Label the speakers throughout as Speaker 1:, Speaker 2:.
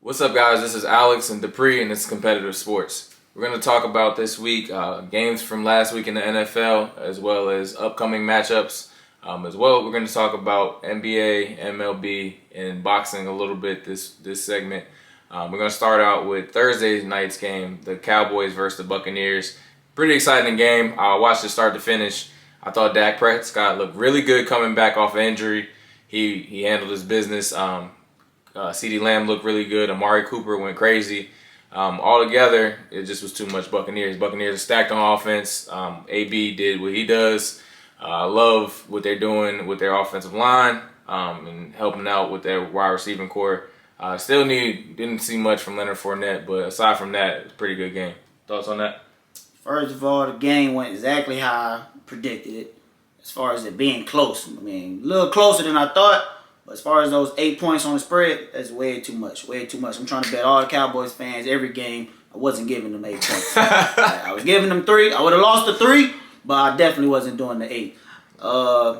Speaker 1: What's up, guys? This is Alex and Dupree, and it's Competitive Sports. We're going to talk about this week games from last week in the NFL, as well as upcoming matchups. As well, we're going to talk about NBA, MLB, and boxing a little bit this segment. We're going to start out with Thursday night's game, the Cowboys versus the Buccaneers. Pretty exciting game. I watched it start to finish. I thought Dak Prescott looked really good coming back off an injury. He handled his business. CeeDee Lamb looked really good. Amari Cooper went crazy. Altogether, it just was too much Buccaneers. Buccaneers are stacked on offense. AB did what he does. I love what they're doing with their offensive line and helping out with their wide receiving core. Didn't see much from Leonard Fournette, but aside from that, it's a pretty good game. Thoughts on that?
Speaker 2: First of all, the game went exactly how I predicted it. As far as it being close, I mean, a little closer than I thought. But as far as those 8 points on the spread, that's way too much. Way too much. I'm trying to bet all the Cowboys fans every game. I wasn't giving them 8 points. I was giving them 3. I would have lost the 3, but I definitely wasn't doing the 8.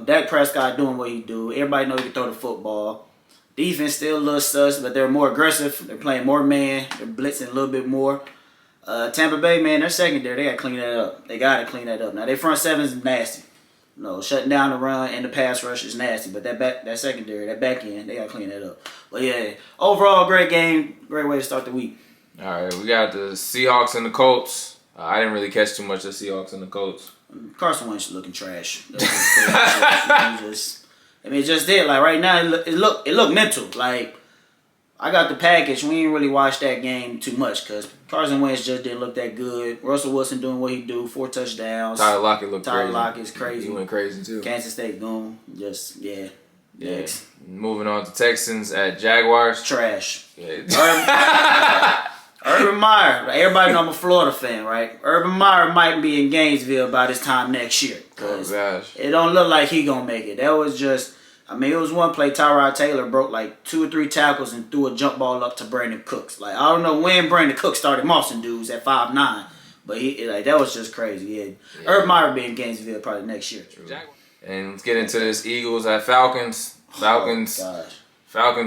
Speaker 2: Dak Prescott doing what he do. Everybody knows he can throw the football. Defense still a little sus, but they're more aggressive. They're playing more man. They're blitzing a little bit more. Tampa Bay, man, their secondary, they got to clean that up. They got to clean that up. Now, their front seven is nasty. No, shutting down the run and the pass rush is nasty, but that secondary, that back end, they got to clean that up. But yeah, overall, great game, great way to start the week.
Speaker 1: All right, we got the Seahawks and the Colts. I didn't really catch too much of the Seahawks and the Colts.
Speaker 2: Carson Wentz looking trash. It just did. Like right now, it looked mental. Like I got the package. We ain't really watched that game too much because Carson Wentz just didn't look that good. Russell Wilson doing what he do, 4 touchdowns.
Speaker 1: Tyler Lockett looked crazy.
Speaker 2: Tyler Lockett's crazy.
Speaker 1: He went crazy too.
Speaker 2: Kansas State gone. Just yeah. Next.
Speaker 1: Moving on to Texans at Jaguars.
Speaker 2: Trash.
Speaker 1: Yeah.
Speaker 2: Urban Meyer. Everybody know I'm a Florida fan, right? Urban Meyer might be in Gainesville by this time next year.
Speaker 1: Oh gosh.
Speaker 2: It don't look like he gonna make it. That was just. I mean, it was one play. Tyrod Taylor broke like 2 or 3 tackles and threw a jump ball up to Brandon Cooks. Like I don't know when Brandon Cooks started mossing dudes at 5'9", but that was just crazy. Yeah. Urban Meyer be in Gainesville probably next year.
Speaker 1: True. And let's get into this Eagles at Falcons. Falcons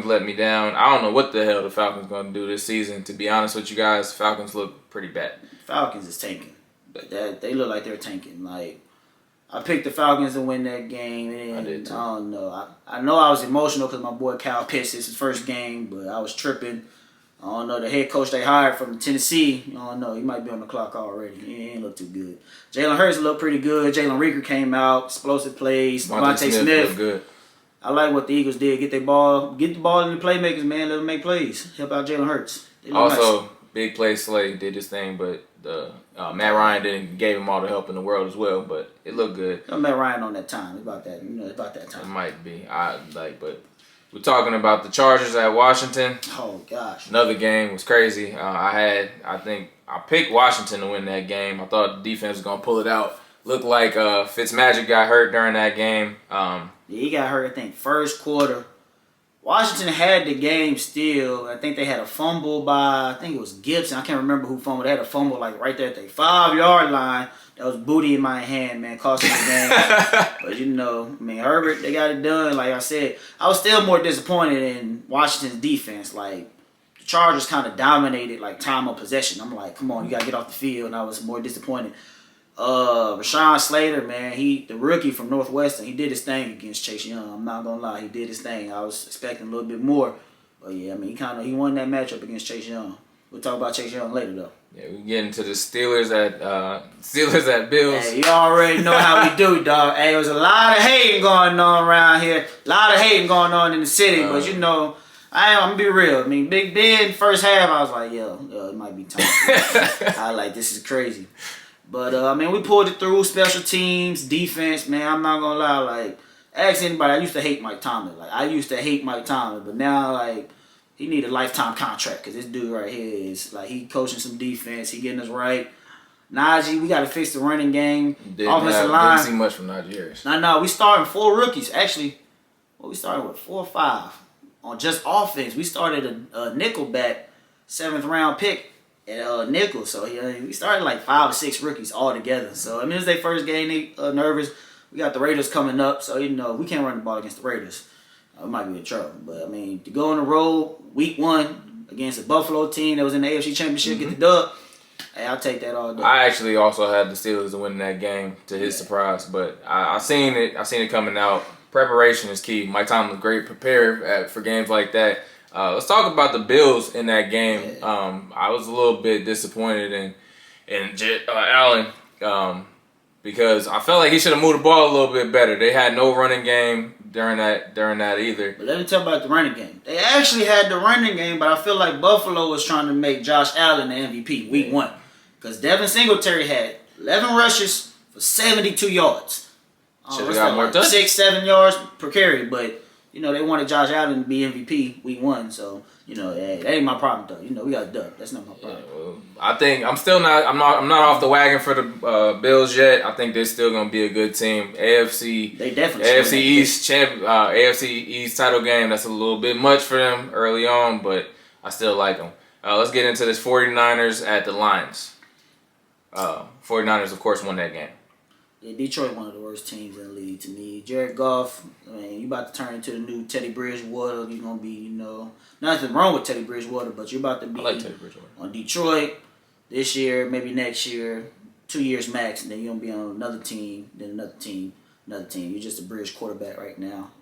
Speaker 1: let me down. I don't know what the hell the Falcons gonna do this season. To be honest with you guys, Falcons look pretty bad.
Speaker 2: Falcons is tanking. They look like they're tanking. Like. I picked the Falcons to win that game, and
Speaker 1: I did too.
Speaker 2: I don't know. I know I was emotional because my boy Kyle Pitts, it's his first game, but I was tripping. I don't know. The head coach they hired from Tennessee, I don't know. He might be on the clock already. He ain't look too good. Jalen Hurts looked pretty good. Jalen Reagor came out, explosive plays. Devontae Smith
Speaker 1: looked good.
Speaker 2: I like what the Eagles did. Get the ball in the playmakers, man. Let them make plays. Help out Jalen Hurts.
Speaker 1: Also,
Speaker 2: nice.
Speaker 1: Big play Slay did his thing, but the Matt Ryan gave him all the help in the world as well. But it looked good.
Speaker 2: Matt Ryan on that time. It's about that. It's about that time.
Speaker 1: It might be. But we're talking about the Chargers at Washington.
Speaker 2: Oh gosh.
Speaker 1: Another game was crazy. I picked Washington to win that game. I thought the defense was gonna pull it out. Looked like Fitzmagic got hurt during that game.
Speaker 2: Yeah, he got hurt. I think first quarter. Washington had the game still. I think they had a fumble by, I think it was Gibson. I can't remember who fumbled. They had a fumble like right there at the 5-yard line. That was booty in my hand, man. Cost me the game. But Herbert, they got it done. Like I said, I was still more disappointed in Washington's defense. Like, the Chargers kind of dominated, like, time of possession. I'm like, come on, you got to get off the field. And I was more disappointed. Rashawn Slater, man, the rookie from Northwestern, he did his thing against Chase Young. I'm not gonna lie, he did his thing. I was expecting a little bit more, but yeah, I mean, he won that matchup against Chase Young. We'll talk about Chase Young later, though.
Speaker 1: Yeah, we get into the Steelers at Bills.
Speaker 2: Hey, you already know how we do, dog. Hey, there was a lot of hating going on around here, a lot of hating going on in the city, but I'm gonna be real. I mean, Big Ben first half, I was like, yo, it might be time. This is crazy. But, we pulled it through. Special teams, defense, man, I'm not going to lie. Like, ask anybody, I used to hate Mike Tomlin. But now, he need a lifetime contract because this dude right here is, he coaching some defense. He getting us right. Najee, we got to fix the running game. Offensive line.
Speaker 1: Didn't see much from Najee Harris.
Speaker 2: No, we starting 4 rookies. Actually, we started with 4 or 5 on just offense. We started a nickelback 7th-round pick. Nickel, so we started 5 or 6 rookies all together. So it's their first game. They nervous. We got the Raiders coming up, so we can't run the ball against the Raiders. We might be in trouble. But to go on the road week 1 against a Buffalo team that was in the AFC Championship, get the dub. Hey, I'll take that all day.
Speaker 1: I actually also had the Steelers to win that game to his surprise, but I seen it. I seen it coming out. Preparation is key. Mike Tomlin was great prepared for games like that. Let's talk about the Bills in that game. I was a little bit disappointed in Allen because I felt like he should have moved the ball a little bit better. They had no running game during that either.
Speaker 2: But let me talk about the running game. They actually had the running game, but I feel like Buffalo was trying to make Josh Allen the MVP week 1. Because Devin Singletary had 11 rushes for 72 yards.
Speaker 1: Should have got more touches.
Speaker 2: 6-7 yards per carry, but they wanted Josh Allen to be MVP week 1, so that ain't my problem though. We got a dub. That's not my problem.
Speaker 1: Yeah, well, I think I'm not off the wagon for the Bills yet. I think they're still gonna be a good team.
Speaker 2: They definitely
Speaker 1: AFC East AFC East title game. That's a little bit much for them early on, but I still like them. Let's get into this 49ers at the Lions. 49ers, of course, won that game.
Speaker 2: Yeah, Detroit, one of the worst teams in the league to me. Jared Goff, you about to turn into the new Teddy Bridgewater. You're going to be, nothing wrong with Teddy Bridgewater, but you're about to be
Speaker 1: I like Teddy Bridgewater.
Speaker 2: On Detroit this year, maybe next year, 2 years max, and then you're going to be on another team, then another team. You're just a bridge quarterback right now.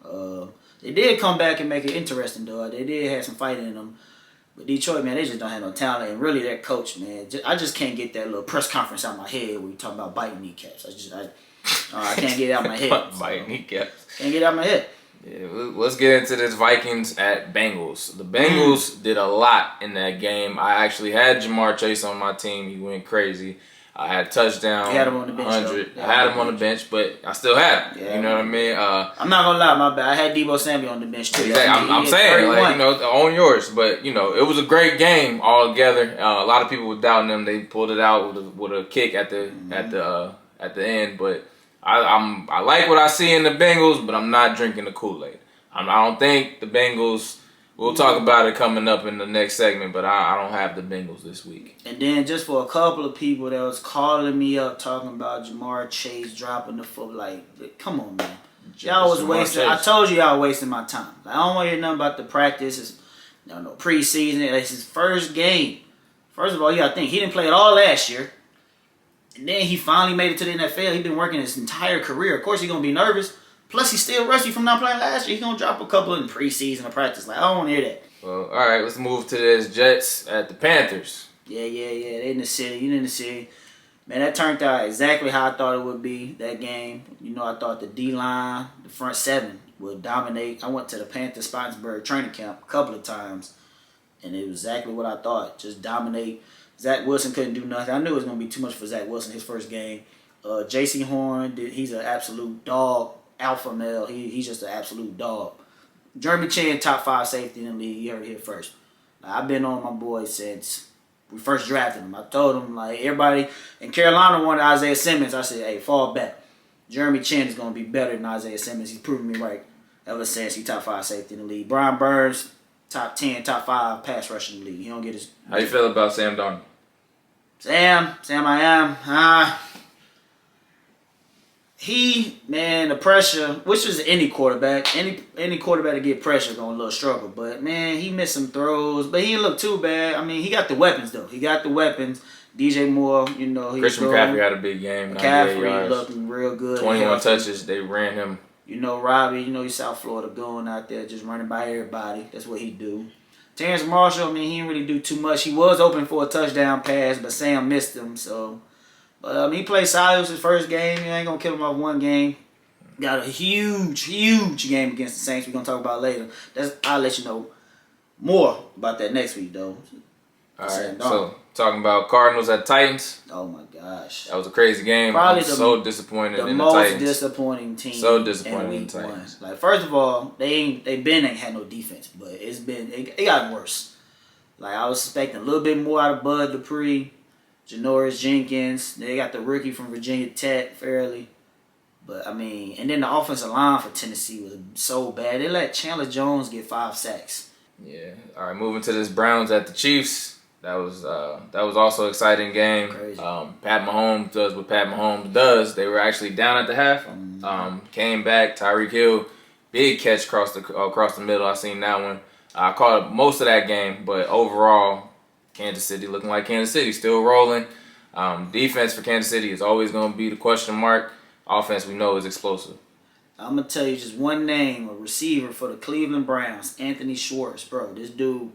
Speaker 2: They did come back and make it interesting, though. They did have some fight in them. But Detroit, man, they just don't have no talent. And really, that coach, man, I just can't get that little press conference out of my head where you talking about biting kneecaps. I can't get it out of my head.
Speaker 1: Biting kneecaps.
Speaker 2: Can't get it out of my head.
Speaker 1: Yeah, let's get into this Vikings at Bengals. The Bengals did a lot in that game. I actually had Jamar Chase on my team. He went crazy. I had a touchdown.
Speaker 2: You had him on the bench.
Speaker 1: 100. I had him on the bench, but I still had him.
Speaker 2: Yeah,
Speaker 1: you know what I mean?
Speaker 2: I'm not gonna lie, my bad. I had Deebo Samuel on the bench too.
Speaker 1: Exactly. I'm saying, own yours. But it was a great game altogether. A lot of people were doubting them. They pulled it out with a kick at the end. But I like what I see in the Bengals, but I'm not drinking the Kool-Aid. I don't think the Bengals. We'll talk about it coming up in the next segment, but I don't have the Bengals this week.
Speaker 2: And then just for a couple of people that was calling me up talking about Jamar Chase dropping the foot, like, come on, man. Y'all was wasting. I told you y'all wasting my time. I don't want to hear nothing about the practice. It's, no preseason. It's his first game. First of all, you got to think he didn't play at all last year, and then he finally made it to the NFL. He's been working his entire career. Of course, he's gonna be nervous. Plus, he's still rusty from not playing last year. He's going to drop a couple in preseason or practice. Like, I don't want to hear that.
Speaker 1: Well, all right, let's move to this Jets at the Panthers.
Speaker 2: Yeah. They in the city. You in the city. Man, that turned out exactly how I thought it would be, that game. I thought the D-line, the front seven, would dominate. I went to the Panthers-Spartanburg training camp a couple of times, and it was exactly what I thought. Just dominate. Zach Wilson couldn't do nothing. I knew it was going to be too much for Zach Wilson his first game. J.C. Horn, he's an absolute dog. Alpha male, he's just an absolute dog. Jeremy Chin, top 5 safety in the league. You heard it here first. I've been on my boy since we first drafted him. I told him, like, everybody in Carolina wanted Isaiah Simmons. I said, hey, fall back. Jeremy Chin is going to be better than Isaiah Simmons. He's proven me right ever since he's top 5 safety in the league. Brian Burns, top 10, top 5 pass rush in the league. He don't get his...
Speaker 1: How you feel about Sam Darnold?
Speaker 2: Sam I am. The pressure, which is any quarterback, any quarterback to get pressure gonna look struggle. But man, he missed some throws, but he didn't look too bad. I mean, he got the weapons though. He got the weapons. DJ Moore, he
Speaker 1: Christian McCaffrey had a big game.
Speaker 2: McCaffrey looking real good.
Speaker 1: 21 touches. They ran him.
Speaker 2: Robbie, he's South Florida going out there just running by everybody. That's what he do. Terrence Marshall, he didn't really do too much. He was open for a touchdown pass, but Sam missed him. So. But he played solid. It was his first game. You ain't going to kill him off one game. Got a huge game against the Saints we're going to talk about later. I'll let you know more about that next week, though.
Speaker 1: All right, so talking about Cardinals at Titans.
Speaker 2: Oh, my gosh.
Speaker 1: That was a crazy game.
Speaker 2: Probably
Speaker 1: so disappointed in the
Speaker 2: most
Speaker 1: Titans.
Speaker 2: Disappointing team.
Speaker 1: So disappointed in the Titans.
Speaker 2: Like, first of all, they ain't had no defense, but it got worse. Like, I was expecting a little bit more out of Bud Dupree. Janoris Jenkins, they got the rookie from Virginia Tech, Fairley. But, and then the offensive line for Tennessee was so bad. They let Chandler Jones get 5 sacks.
Speaker 1: Yeah. All right, moving to this Browns at the Chiefs. That was also an exciting game.
Speaker 2: Crazy.
Speaker 1: Pat Mahomes does what Pat Mahomes does. They were actually down at the half. Came back. Tyreek Hill, big catch across the middle. I seen that one. I caught most of that game, but overall, Kansas City looking like Kansas City, still rolling. Defense for Kansas City is always going to be the question mark. Offense, we know, is explosive.
Speaker 2: I'm going to tell you just one name, a receiver for the Cleveland Browns, Anthony Schwartz. Bro, this dude,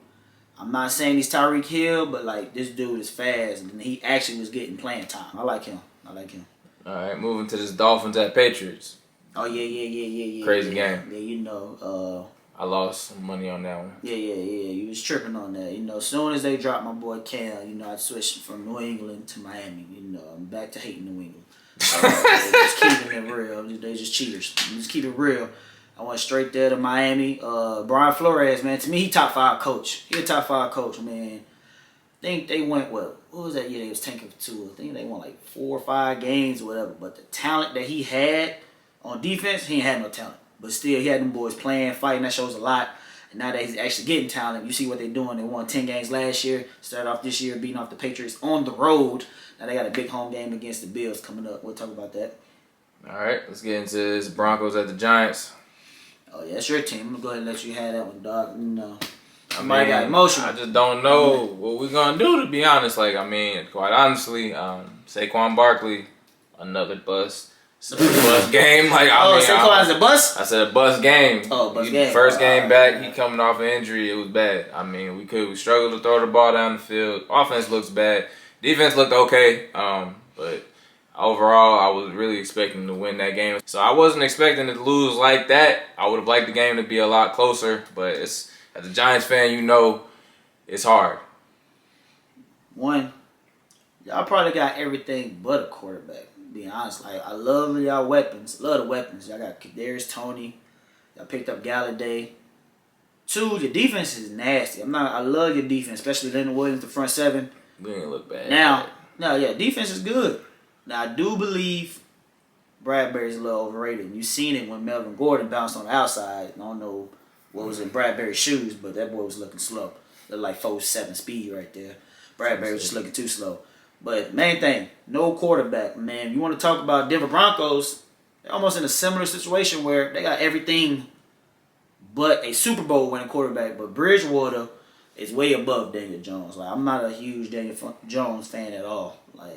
Speaker 2: I'm not saying he's Tyreek Hill, but, like, this dude is fast, and he actually was getting playing time. I like him.
Speaker 1: All right, moving to this Dolphins at Patriots.
Speaker 2: Oh, yeah.
Speaker 1: Crazy game.
Speaker 2: Yeah, you know.
Speaker 1: I lost some money on that one.
Speaker 2: Yeah. You was tripping on that. You know, as soon as they dropped my boy Cam, you know, I switched from New England to Miami. You know, I'm back to hating New England. Just keeping it real. They just cheaters. Just keep it real. I went straight there to Miami. Brian Flores, man, to me, he top 5 coach. He a top 5 coach, man. I think they went, what was that year they was tanking for 2? I think they won like 4 or 5 games or whatever. But the talent that he had on defense, he ain't had no talent. But still, he had them boys playing, fighting. That shows a lot. And now that he's actually getting talent, you see what they're doing. They won 10 games last year. Started off this year beating off the Patriots on the road. Now they got a big home game against the Bills coming up. We'll talk about that.
Speaker 1: All right, let's get into this Broncos at the Giants.
Speaker 2: Oh, yeah, that's your team. I'm going to go ahead and let you have that one, dog. You know, somebody got emotional.
Speaker 1: I just don't know what we're going to do, to be honest. Like, I mean, quite honestly, Saquon Barkley, another bust. It's a bust game. Like,
Speaker 2: Saquon's a bust?
Speaker 1: I said a bust game.
Speaker 2: Oh, bust game.
Speaker 1: First game back, he coming off an injury. It was bad. I mean, we struggled to throw the ball down the field. Offense looks bad. Defense looked okay. But overall, I was really expecting to win that game. So I wasn't expecting to lose like that. I would have liked the game to be a lot closer. But as a Giants fan, you know it's hard.
Speaker 2: One, y'all probably got everything but a quarterback. Being honest, like, I love y'all weapons. Love the weapons. Y'all got Kadarius Toney. Y'all picked up Galladay. 2, your defense is nasty. I love your defense, especially Leonard Williams, the front 7.
Speaker 1: We didn't look bad.
Speaker 2: Defense is good. Now, I do believe Bradbury's a little overrated. You seen it when Melvin Gordon bounced on the outside. I don't know what was in Bradbury's shoes, but that boy was looking slow. Looked like 4.7 speed right there. Bradbury was just looking too slow. But main thing, no quarterback, man. You want to talk about Denver Broncos, they're almost in a similar situation where they got everything but a Super Bowl winning quarterback. But Bridgewater is way above Daniel Jones. Like, I'm not a huge Daniel Jones fan at all. Like,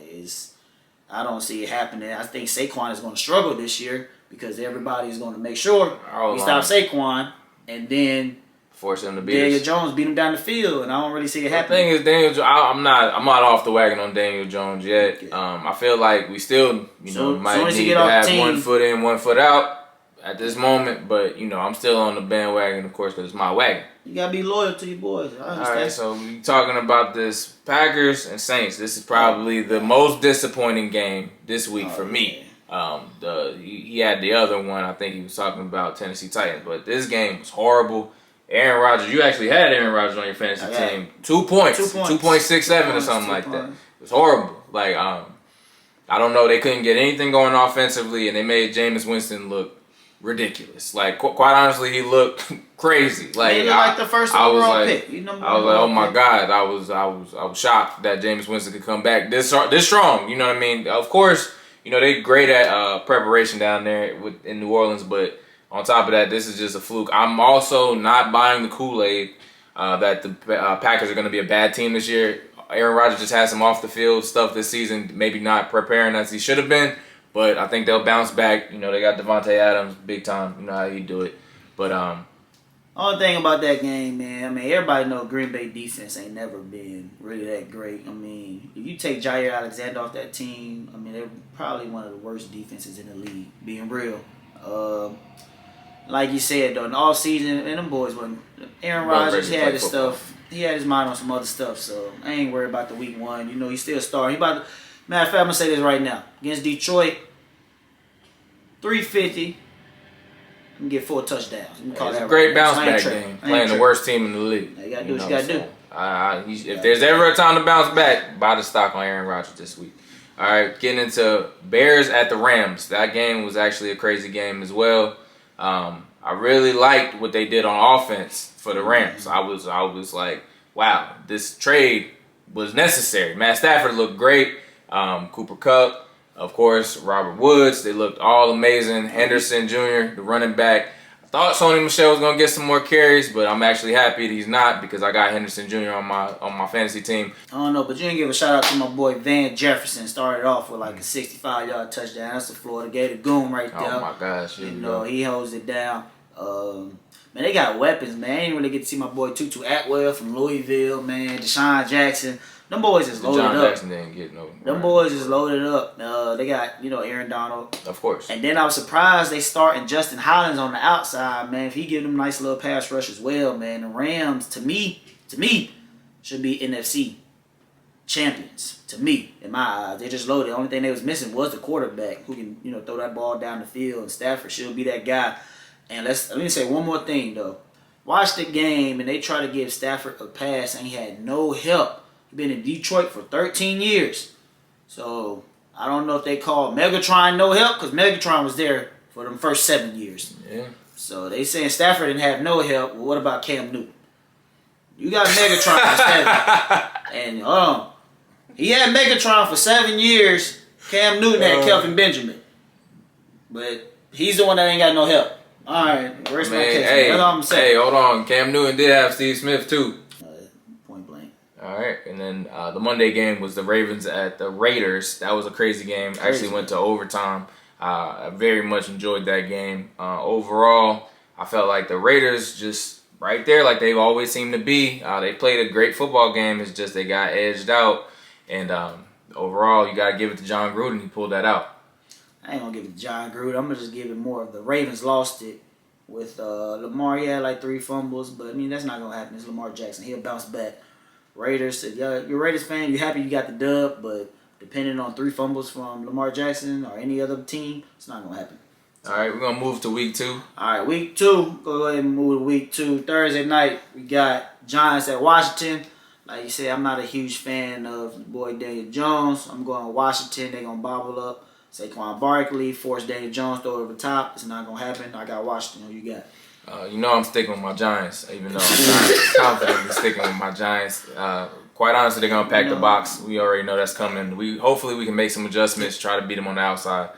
Speaker 2: I don't see it happening. I think Saquon is going to struggle this year because everybody's going to make sure we stop Saquon and then
Speaker 1: force him to beat
Speaker 2: Daniel Jones beat him down the field, and I don't really see it happening.
Speaker 1: The thing is, I'm not off the wagon on Daniel Jones yet. Okay. I feel like we still, might need to have one foot in, one foot out at this moment. But I'm still on the bandwagon, of course, because it's my wagon.
Speaker 2: You gotta be loyal to your boys. I understand. All right,
Speaker 1: so we talking about this Packers and Saints. This is probably the most disappointing game this week for me. He had the other one. I think he was talking about Tennessee Titans, but this game was horrible. Aaron Rodgers, you actually had Aaron Rodgers on your fantasy team. 2 points. 2.67 or something like that. It was horrible. Like, I don't know. They couldn't get anything going offensively, and they made Jameis Winston look ridiculous. Like, quite honestly, he looked crazy. Like,
Speaker 2: like the first overall pick.
Speaker 1: I was like, oh my God. I was shocked that Jameis Winston could come back this strong. You know what I mean? Of course, they're great at preparation down there in New Orleans, but on top of that, this is just a fluke. I'm also not buying the Kool-Aid that the Packers are going to be a bad team this year. Aaron Rodgers just has some off-the-field stuff this season, maybe not preparing as he should have been, but I think they'll bounce back. They got Devontae Adams, big time. You know how he do it. But
Speaker 2: only thing about that game, man, everybody know Green Bay defense ain't never been really that great. If you take Jair Alexander off that team, they're probably one of the worst defenses in the league, being real. Like you said, though, in all season, and them boys wasn't. Aaron Rodgers, he had his stuff. He had his mind on some other stuff, so I ain't worried about the week 1. He's still a star. Matter of fact, I'm going to say this right now. Against Detroit, 350, you can get 4 touchdowns.
Speaker 1: It's a great bounce back game, playing the worst team in the league.
Speaker 2: You got to do what you got to do.
Speaker 1: If there's ever a time to bounce back, buy the stock on Aaron Rodgers this week. All right, getting into Bears at the Rams. That game was actually a crazy game as well. I really liked what they did on offense for the Rams. I was like, wow, this trade was necessary. Matt Stafford looked great. Cooper Kupp, of course, Robert Woods. They looked all amazing. Henderson Jr., the running back. I thought Sony Michel was gonna get some more carries, but I'm actually happy that he's not because I got Henderson Jr. on my fantasy team.
Speaker 2: I don't know, but you didn't give a shout out to my boy Van Jefferson. Started off with like a 65-yard touchdown. That's the Florida Gator goon right there.
Speaker 1: Oh my gosh,
Speaker 2: you know he holds it down. Man, they got weapons, man. I didn't really get to see my boy Tutu Atwell from Louisville, man. Deshaun Jackson. Them boys is loaded
Speaker 1: John
Speaker 2: up.
Speaker 1: Jackson didn't get no.
Speaker 2: Them boys is loaded up. They got, Aaron Donald.
Speaker 1: Of course.
Speaker 2: And then I was surprised they starting Justin Hollins on the outside, man. If he give them a nice little pass rush as well, man. The Rams, to me, should be NFC champions. To me, in my eyes. They just loaded. The only thing they was missing was the quarterback who can, throw that ball down the field. And Stafford should be that guy. And let me say one more thing, though. Watch the game, and they try to give Stafford a pass, and he had no help. He's been in Detroit for 13 years. So, I don't know if they call Megatron no help, because Megatron was there for them first 7 years.
Speaker 1: Yeah.
Speaker 2: So, they saying Stafford didn't have no help. Well, what about Cam Newton? You got Megatron for 7. And, he had Megatron for 7 years. Cam Newton had Kelvin Benjamin. But he's the one that ain't got no help. All right, where's my case? That's all I'm saying.
Speaker 1: Hey, hold on. Cam Newton did have Steve Smith, too.
Speaker 2: Point blank.
Speaker 1: All right, and then the Monday game was the Ravens at the Raiders. That was a crazy game. Actually went to overtime. I very much enjoyed that game. Overall, I felt like the Raiders just right there, like they always seem to be. They played a great football game. It's just they got edged out. And overall, you got to give it to John Gruden. He pulled that out.
Speaker 2: I ain't going to give it to John Gruden. I'm going to just give it more of the Ravens lost it with Lamar. He had like 3 fumbles, but, that's not going to happen. It's Lamar Jackson. He'll bounce back. Raiders, you're a Raiders fan, you're happy you got the dub, but depending on 3 fumbles from Lamar Jackson or any other team, it's not going to happen.
Speaker 1: All right, we're going to move to week 2.
Speaker 2: All right, week 2. Go ahead and move to week 2. Thursday night, we got Giants at Washington. Like you said, I'm not a huge fan of the boy Daniel Jones. I'm going to Washington. They're going to bobble up Saquon Barkley, force Daniel Jones, throw it over the top. It's not going to happen. I got Washington. Who you got?
Speaker 1: I'm sticking with my Giants, even though I'm not confidently sticking with my Giants. Quite honestly, they're going to pack the box. We already know that's coming. Hopefully we can make some adjustments, try to beat them on the outside.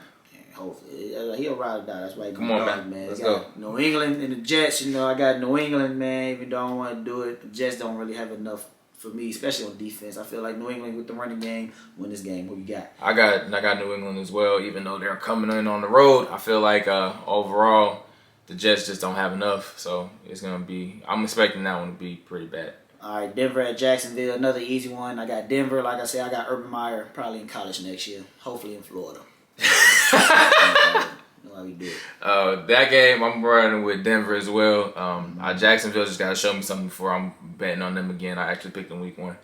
Speaker 2: Hopefully. He'll ride or die. That's why he's
Speaker 1: Come on, man. Let's go.
Speaker 2: New England and the Jets. I got New England, man, even though I don't want to do it. The Jets don't really have enough for me, especially on defense. I feel like New England with the running game win this game. What you got?
Speaker 1: I got New England as well, even though they're coming in on the road. I feel like overall the Jets just don't have enough, so it's going to be – I'm expecting that one to be pretty bad.
Speaker 2: All right, Denver at Jacksonville, another easy one. I got Denver. Like I said, I got Urban Meyer probably in college next year, hopefully in Florida. Know how we do it.
Speaker 1: That game, I'm running with Denver as well. Jacksonville just got to show me something before I'm betting on them again. I actually picked them week 1.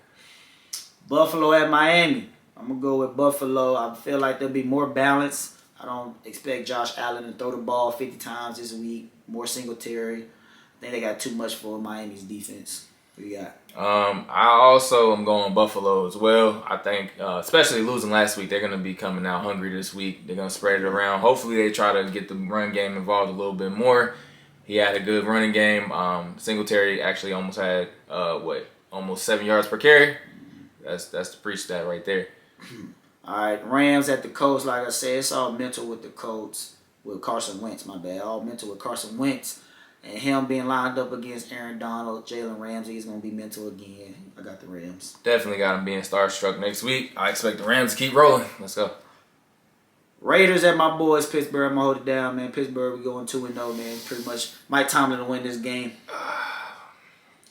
Speaker 2: Buffalo at Miami. I'm going to go with Buffalo. I feel like they'll be more balanced. I don't expect Josh Allen to throw the ball 50 times this week. More Singletary. I think they got too much for Miami's defense. What you got?
Speaker 1: I also am going Buffalo as well. I think, especially losing last week, they're going to be coming out hungry this week. They're going to spread it around. Hopefully they try to get the run game involved a little bit more. He had a good running game. Singletary actually almost had, almost 7 yards per carry. That's the pre-stat right there.
Speaker 2: All right, Rams at the Colts. Like I said, it's all mental with the Colts. With Carson Wentz, my bad. All mental with Carson Wentz. And him being lined up against Aaron Donald, Jalen Ramsey is going to be mental again. I got the Rams.
Speaker 1: Definitely got him being starstruck next week. I expect the Rams to keep rolling. Let's go.
Speaker 2: Raiders at my boys, Pittsburgh. I'm going to hold it down, man. Pittsburgh, we going 2-0, man. Pretty much Mike Tomlin to win this game.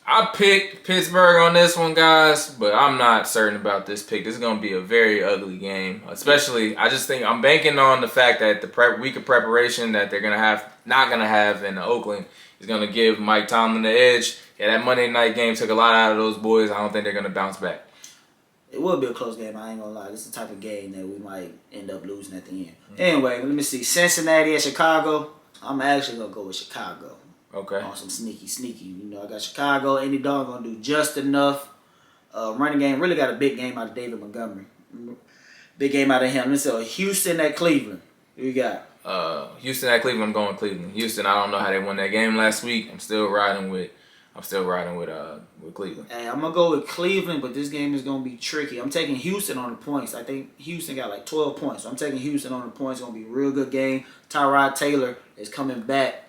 Speaker 1: I picked Pittsburgh on this one, guys, but I'm not certain about this pick. This is going to be a very ugly game. Especially, I just think I'm banking on the fact that the week of preparation that they're not going to have in Oakland is going to give Mike Tomlin the edge. Yeah, that Monday night game took a lot out of those boys. I don't think they're going to bounce back.
Speaker 2: It will be a close game. I ain't going to lie. This is the type of game that we might end up losing at the end. Anyway, let me see. Cincinnati at Chicago. I'm actually going to go with Chicago.
Speaker 1: Okay.
Speaker 2: On some sneaky. I got Chicago. Andy Dalton going to do just enough. Running game. Really got a big game out of David Montgomery. Big game out of him. Let's say Houston at Cleveland. Who you got?
Speaker 1: Houston at Cleveland. I'm going Cleveland. Houston, I don't know how they won that game last week. I'm still riding with Cleveland.
Speaker 2: Hey, I'm going to go with Cleveland, but this game is going to be tricky. I'm taking Houston on the points. I think Houston got like 12 points. So I'm taking Houston on the points. It's going to be a real good game. Tyrod Taylor is coming back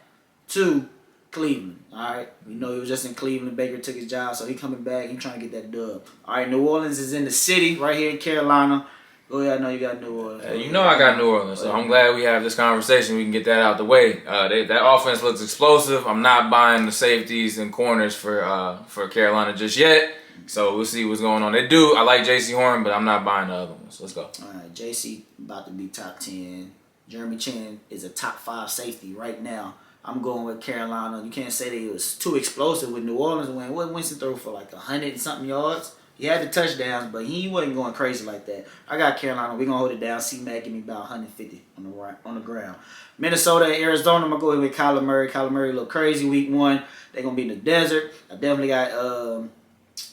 Speaker 2: Two, Cleveland. All right, we know he was just in Cleveland. Baker took his job, so he coming back. He trying to get that dub. All right, New Orleans is in the city right here in Carolina. Go ahead, I know you got New Orleans.
Speaker 1: You know I got New Orleans, so I'm glad we have this conversation. We can get that out the way. That offense looks explosive. I'm not buying the safeties and corners for Carolina just yet. So we'll see what's going on. They do. I like J.C. Horn, but I'm not buying the other ones. Let's go.
Speaker 2: All right, J.C. about to be top 10. Jeremy Chin is a top 5 safety right now. I'm going with Carolina. You can't say they was too explosive with New Orleans when Winston threw for like 100 and something yards. He had the touchdowns, but he wasn't going crazy like that. I got Carolina. We're going to hold it down. C-Mac give me about 150 on the ground. Minnesota and Arizona, I'm going to go ahead with Kyler Murray. Kyler Murray look crazy week 1. They're going to be in the desert. I definitely got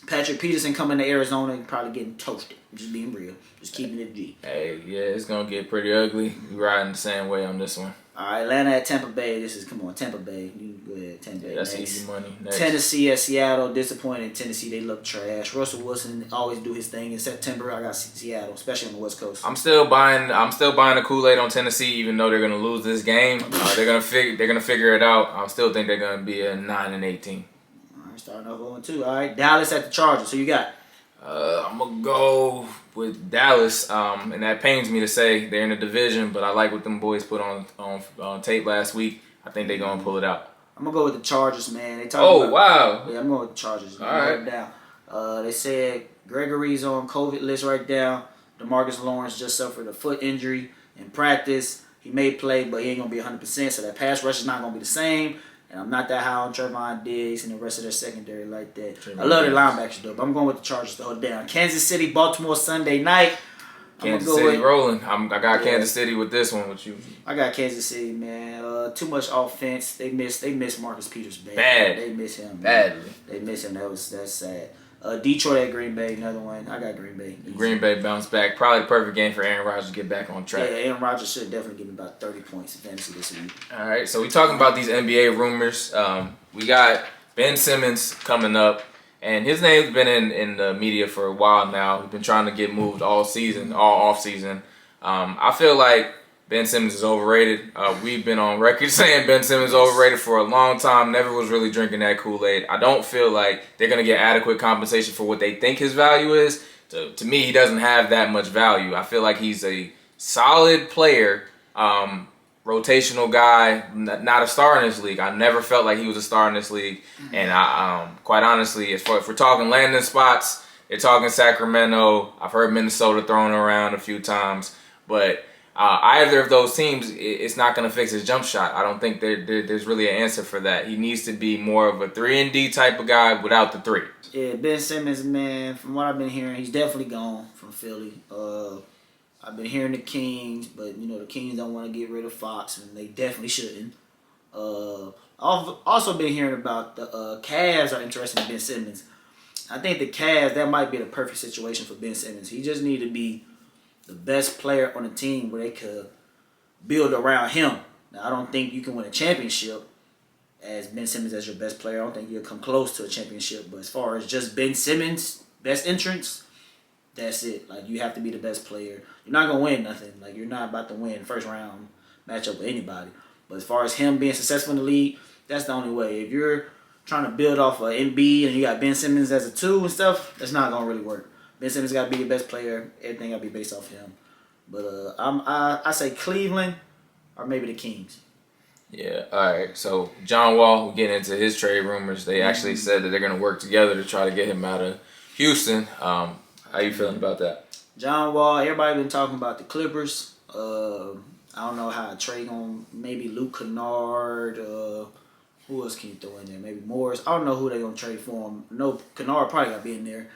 Speaker 2: Patrick Peterson coming to Arizona and probably getting toasted. I'm just being real. Just keeping it G.
Speaker 1: Hey, yeah, it's going to get pretty ugly. We're riding the same way on this one.
Speaker 2: All right, Atlanta at Tampa Bay. Come on, Tampa Bay. You can go ahead, Tampa Bay.
Speaker 1: That's easy money. Next.
Speaker 2: Tennessee at Seattle. Disappointed in Tennessee. They look trash. Russell Wilson always do his thing in September. I got Seattle, especially on the West Coast.
Speaker 1: I'm still buying the Kool-Aid on Tennessee, even though they're gonna lose this game. They're gonna figure it out. I still think they're gonna be a 9-18.
Speaker 2: All right, starting off 0-2. All right, Dallas at the Chargers. So you got?
Speaker 1: I'm gonna go with Dallas, and that pains me to say they're in the division, but I like what them boys put on tape last week. I think they're gonna pull it out.
Speaker 2: I'm gonna go with the Chargers, man. They
Speaker 1: wow!
Speaker 2: Yeah, I'm going with the Chargers.
Speaker 1: All right.
Speaker 2: Down. They said Gregory's on COVID list right now. DeMarcus Lawrence just suffered a foot injury in practice. He may play, but he ain't gonna be 100%. So that pass rush is not gonna be the same. And I'm not that high on Trevon Diggs and the rest of their secondary like that. I love their linebackers, though, but I'm going with the Chargers to hold down. Kansas City, Baltimore, Sunday night.
Speaker 1: Kansas City rolling. I got Kansas City with this one with you.
Speaker 2: I got Kansas City, man. Too much offense. They miss Marcus Peters
Speaker 1: bad.
Speaker 2: They miss him
Speaker 1: badly.
Speaker 2: They miss him. That's sad. Detroit at Green Bay, another one. I got Green Bay. Easy.
Speaker 1: Green Bay bounced back. Probably the perfect game for Aaron Rodgers to get back on track.
Speaker 2: Yeah, Aaron Rodgers should definitely give me about 30 points in fantasy this week.
Speaker 1: All right, so we talking about these NBA rumors. We got Ben Simmons coming up, and his name's been in the media for a while now. He's been trying to get moved all off season. I feel like Ben Simmons is overrated. We've been on record saying Ben Simmons is overrated for a long time. Never was really drinking that Kool-Aid. I don't feel like they're going to get adequate compensation for what they think his value is. To me, he doesn't have that much value. I feel like he's a solid player, rotational guy, not a star in this league. I never felt like he was a star in this league. And I, quite honestly, if we're talking landing spots, they're talking Sacramento. I've heard Minnesota thrown around a few times. But either of those teams, it's not going to fix his jump shot. I don't think there's really an answer for that. He needs to be more of a 3-and-D type of guy without the 3.
Speaker 2: Yeah, Ben Simmons, man, from what I've been hearing, he's definitely gone from Philly. I've been hearing the Kings, but, the Kings don't want to get rid of Fox, and they definitely shouldn't. I've also been hearing about the Cavs are interested in Ben Simmons. I think the Cavs, that might be the perfect situation for Ben Simmons. He just need to be the best player on the team where they could build around him. Now, I don't think you can win a championship as Ben Simmons as your best player. I don't think you'll come close to a championship. But as far as just Ben Simmons, best entrance, that's it. Like, you have to be the best player. You're not going to win nothing. Like, you're not about to win first round matchup with anybody. But as far as him being successful in the league, that's the only way. If you're trying to build off of Embiid and you got Ben Simmons as a 2 and stuff, that's not going to really work. Ben Simmons got to be the best player. Everything got to be based off him. But I say Cleveland or maybe the Kings.
Speaker 1: Yeah, all right. So John Wall, we're getting into his trade rumors. They actually said that they're going to work together to try to get him out of Houston. How you feeling about that?
Speaker 2: John Wall, everybody been talking about the Clippers. I don't know how to trade on maybe Luke Kennard. Who else can you throw in there? Maybe Morris. I don't know who they're going to trade for him. No, Kennard probably got to be in there.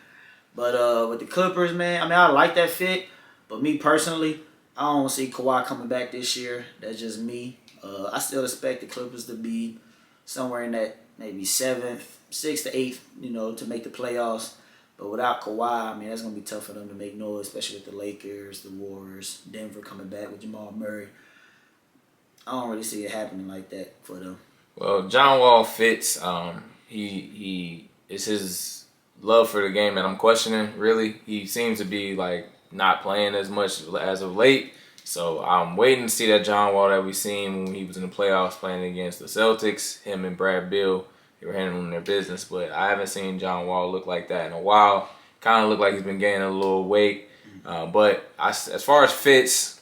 Speaker 2: But with the Clippers, man, I mean, I like that fit. But me personally, I don't see Kawhi coming back this year. That's just me. I still expect the Clippers to be somewhere in that maybe 7th, 6th to 8th, to make the playoffs. But without Kawhi, I mean, that's going to be tough for them to make noise, especially with the Lakers, the Warriors, Denver coming back with Jamal Murray. I don't really see it happening like that for them.
Speaker 1: Well, John Wall fits. He it's his love for the game that I'm questioning, really. He seems to be, like, not playing as much as of late. So I'm waiting to see that John Wall that we seen when he was in the playoffs playing against the Celtics. Him and Brad Beal, they were handling their business, but I haven't seen John Wall look like that in a while. Kind of look like he's been gaining a little weight. But as far as fits,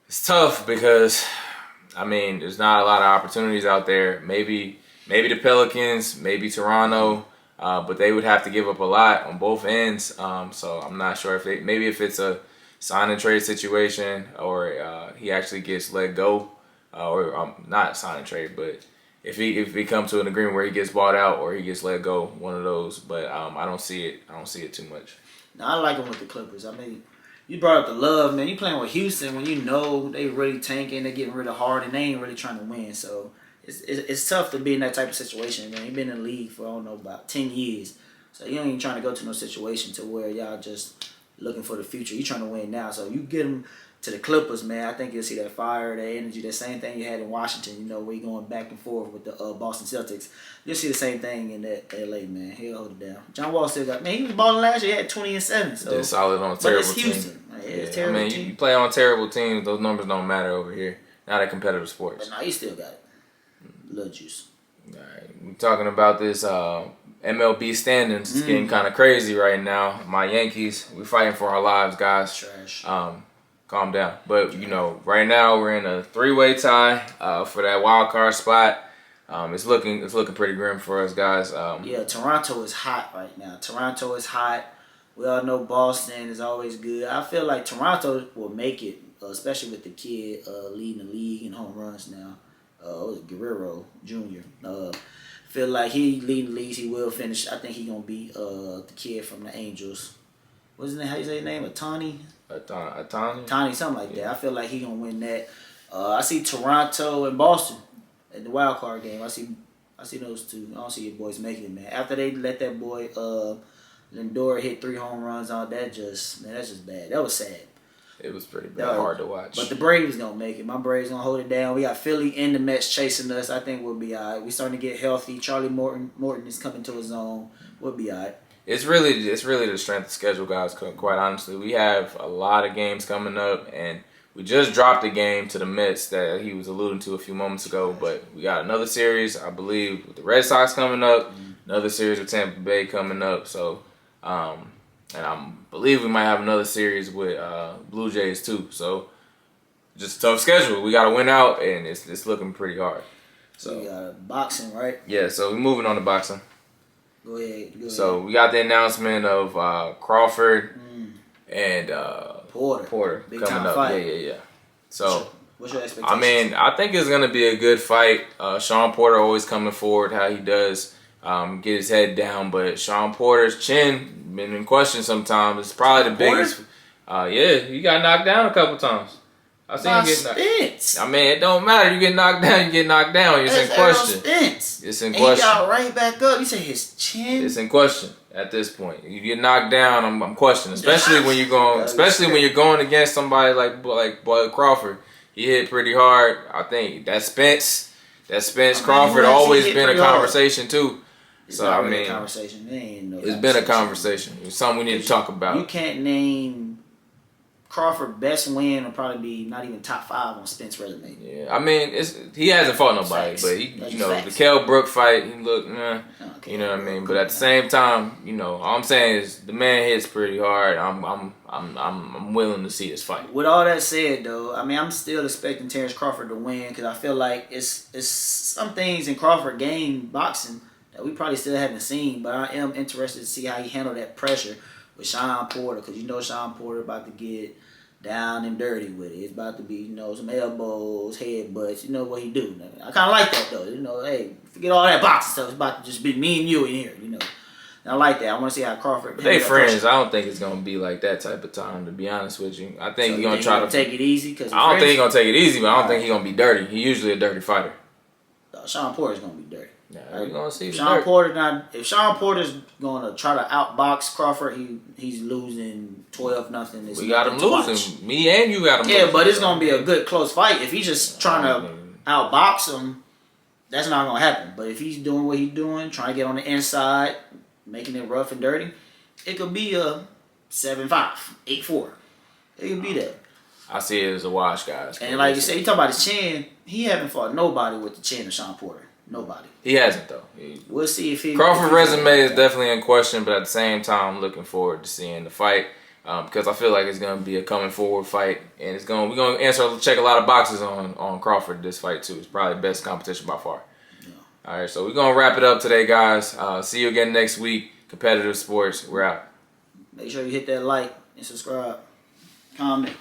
Speaker 1: it's tough because, I mean, there's not a lot of opportunities out there. Maybe the Pelicans, maybe Toronto, but they would have to give up a lot on both ends. So I'm not sure if it's a sign and trade situation or he actually gets let go, or not sign and trade, but if he comes to an agreement where he gets bought out or he gets let go, one of those. But I don't see it too much.
Speaker 2: No, I like him with the Clippers. I mean, you brought up the love, man. You playing with Houston when you know they really tanking, they getting rid of Harden, they ain't really trying to win. So it's tough to be in that type of situation, man. You've been in the league for, I don't know, about 10 years. So you ain't even trying to go to no situation to where y'all just looking for the future. You trying to win now. So you get them to the Clippers, man. I think you'll see that fire, that energy, that same thing you had in Washington, you know, where you going back and forth with the Boston Celtics. You'll see the same thing in that LA, man. He'll hold it down. John Wall still got, man, he was balling last year. He had 20 and 7. So.
Speaker 1: They're solid on a terrible team.
Speaker 2: Like, it's terrible team.
Speaker 1: You play on terrible teams, those numbers don't matter over here. Not at competitive sports.
Speaker 2: But no, he still got it. Little juice.
Speaker 1: All right, we're talking about this MLB standings. It's getting kind of crazy right now. My Yankees, we're fighting for our lives, guys.
Speaker 2: Trash.
Speaker 1: Calm down. But, you know, right now we're in a 3-way tie for that wild card spot. It's looking pretty grim for us, guys.
Speaker 2: Yeah, Toronto is hot right now. Toronto is hot. We all know Boston is always good. I feel like Toronto will make it, especially with the kid leading the league in home runs now. It was Guerrero Jr. Feel like he leading the league. He will finish. I think he gonna be the kid from the Angels. What's his name? How you say his name? Atani, something like that. I feel like he gonna win that. I see Toronto and Boston in the wild card game. I see those two. I don't see your boys making it, man. After they let that boy Lindor hit 3 home runs on that's just bad. That was sad.
Speaker 1: It was pretty bad, hard to watch.
Speaker 2: But the Braves gonna make it. My Braves gonna hold it down. We got Philly and the Mets chasing us. I think we'll be all right. We starting to get healthy. Charlie Morton is coming to his own. We'll be all right.
Speaker 1: It's really the strength of schedule, guys. Quite honestly, we have a lot of games coming up, and we just dropped a game to the Mets that he was alluding to a few moments ago. But we got another series, I believe, with the Red Sox coming up. Another series with Tampa Bay coming up. So. And I believe we might have another series with Blue Jays too. So just a tough schedule. We got to win out, and it's looking pretty hard. So
Speaker 2: we got boxing, right?
Speaker 1: Yeah. So we're moving on to boxing.
Speaker 2: Go ahead.
Speaker 1: So we got the announcement of Crawford and Porter
Speaker 2: Big
Speaker 1: coming
Speaker 2: time
Speaker 1: up.
Speaker 2: Fight.
Speaker 1: Yeah. So
Speaker 2: what's your expectations?
Speaker 1: I mean, I think it's gonna be a good fight. Sean Porter always coming forward, how he does. Get his head down, but Sean Porter's chin been in question sometimes. It's probably the biggest. Yeah, he got knocked down a couple times. I seen him get knocked. I mean, it don't matter. You get knocked down, you get knocked down. It's in question. It's in question.
Speaker 2: He got right back up. You say his chin.
Speaker 1: It's in question at this point. You get knocked down, I'm questioning, especially when you're going against somebody like Bud Crawford. He hit pretty hard. I think that Spence Crawford always been a conversation too.
Speaker 2: It's not really a conversation.
Speaker 1: It's been a conversation. It's something we need to talk about.
Speaker 2: You can't name Crawford best win or probably be not even top 5 on Spence resume.
Speaker 1: Yeah, I mean, he hasn't fought nobody, but the Kell Brook fight, he looked, you know what I mean. But at the same time, all I'm saying is the man hits pretty hard. I'm willing to see this fight.
Speaker 2: With all that said, though, I mean, I'm still expecting Terrence Crawford to win because I feel like it's some things in Crawford game boxing that we probably still haven't seen, but I am interested to see how he handled that pressure with Sean Porter, because Sean Porter about to get down and dirty with it. It's about to be, some elbows, headbutts, what he do. I kind of like that, though. Hey, forget all that boxing stuff. It's about to just be me and you in here, And I like that. I want to see how Crawford...
Speaker 1: But they friends. Pressure. I don't think it's going to be like that type of time, to be honest with you. I think he's going to try to...
Speaker 2: take it easy?
Speaker 1: I don't think he's going to take it easy, but I don't think he's going to be dirty. He's usually a dirty fighter.
Speaker 2: Sean Porter's going to be dirty.
Speaker 1: Yeah, we're gonna see.
Speaker 2: If Sean Porter's gonna try to outbox Crawford, he's losing 12-0.
Speaker 1: We got him losing. Me and you got him losing.
Speaker 2: Yeah, but it's gonna be a good close fight. If he's just trying to outbox him, that's not gonna happen. But if he's doing what he's doing, trying to get on the inside, making it rough and dirty, it could be a 7-5, 8-4. It could be that.
Speaker 1: I see it as a wash, guys.
Speaker 2: And like you said, you talk about his chin. He haven't fought nobody with the chin of Sean Porter. Nobody.
Speaker 1: He hasn't though.
Speaker 2: We'll see if he.
Speaker 1: Crawford's resume is definitely in question, but at the same time, I'm looking forward to seeing the fight because I feel like it's going to be a coming forward fight, and we're going to check a lot of boxes on Crawford this fight too. It's probably the best competition by far. Yeah. All right, so we're going to wrap it up today, guys. See you again next week. Competitive Sports. We're out.
Speaker 2: Make sure you hit that like and subscribe. Comment.